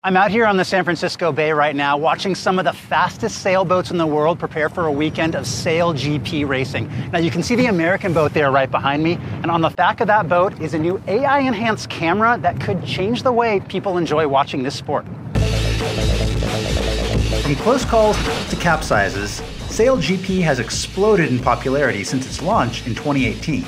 I'm out here on the San Francisco Bay right now watching some of the fastest sailboats in the world prepare for a weekend of SailGP racing. Now you can see the American boat there right behind me, and on the back of that boat is a new AI-enhanced camera that could change the way people enjoy watching this sport. From close calls to capsizes, SailGP has exploded in popularity since its launch in 2018.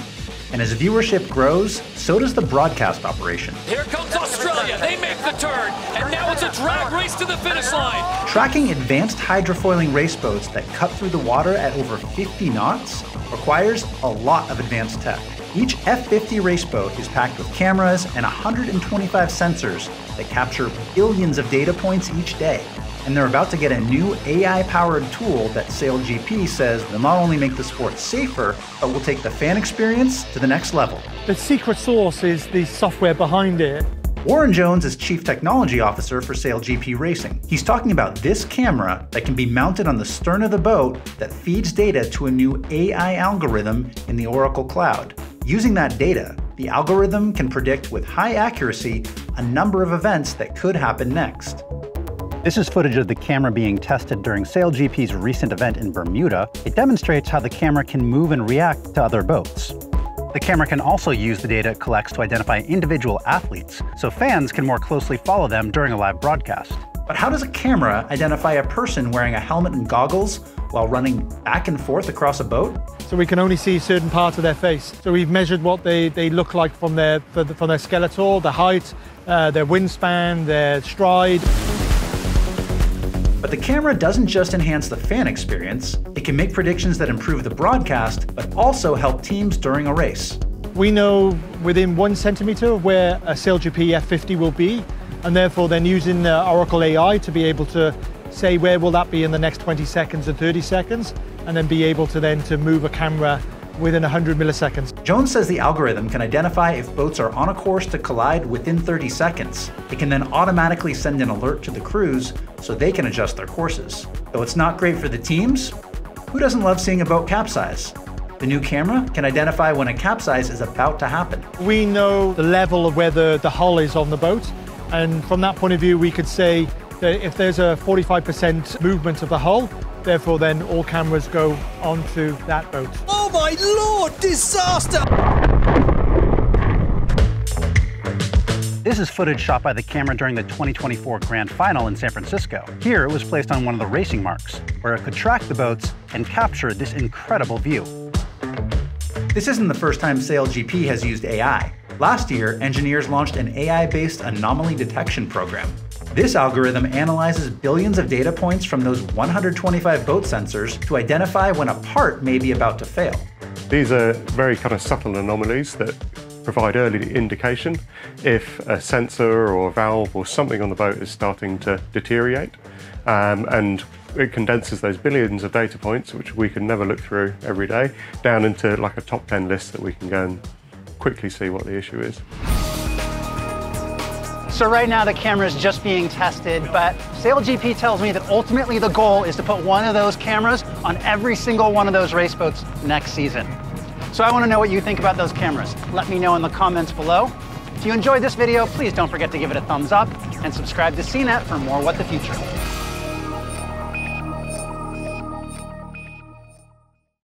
And as viewership grows, so does the broadcast operation. Here comes Australia, they make the turn, and now it's a drag race to the finish line. Tracking advanced hydrofoiling race boats that cut through the water at over 50 knots requires a lot of advanced tech. Each F-50 race boat is packed with cameras and 125 sensors that capture billions of data points each day. And they're about to get a new AI-powered tool that SailGP says will not only make the sport safer, but will take the fan experience to the next level. The secret sauce is the software behind it. Warren Jones is Chief Technology Officer for SailGP Racing. He's talking about this camera that can be mounted on the stern of the boat that feeds data to a new AI algorithm in the Oracle Cloud. Using that data, the algorithm can predict with high accuracy a number of events that could happen next. This is footage of the camera being tested during SailGP's recent event in Bermuda. It demonstrates how the camera can move and react to other boats. The camera can also use the data it collects to identify individual athletes, so fans can more closely follow them during a live broadcast. But how does a camera identify a person wearing a helmet and goggles while running back and forth across a boat? So we can only see certain parts of their face. So we've measured what they look like from their skeletal, their height, their wingspan, their stride. But the camera doesn't just enhance the fan experience, it can make predictions that improve the broadcast, but also help teams during a race. We know within 1 centimeter of where a SailGP F-50 will be, and therefore then using Oracle AI to be able to say where will that be in the next 20 seconds or 30 seconds, and then be able to then move a camera within 100 milliseconds. Jones says the algorithm can identify if boats are on a course to collide within 30 seconds. It can then automatically send an alert to the crews so they can adjust their courses. Though it's not great for the teams, who doesn't love seeing a boat capsize? The new camera can identify when a capsize is about to happen. We know the level of where the hull is on the boat, and from that point of view we could say that if there's a 45% movement of the hull, therefore then all cameras go onto that boat. Oh my lord, disaster! This is footage shot by the camera during the 2024 Grand Final in San Francisco. Here it was placed on one of the racing marks, where it could track the boats and capture this incredible view. This isn't the first time SailGP has used AI. Last year, engineers launched an AI-based anomaly detection program. This algorithm analyzes billions of data points from those 125 boat sensors to identify when a part may be about to fail. These are very kind of subtle anomalies that provide early indication if a sensor or a valve or something on the boat is starting to deteriorate. And it condenses those billions of data points, which we can never look through every day, down into like a top 10 list that we can go and quickly see what the issue is. So right now the camera is just being tested, but SailGP tells me that ultimately the goal is to put one of those cameras on every single one of those race boats next season. So I want to know what you think about those cameras. Let me know in the comments below. If you enjoyed this video, please don't forget to give it a thumbs up and subscribe to CNET for more What the Future.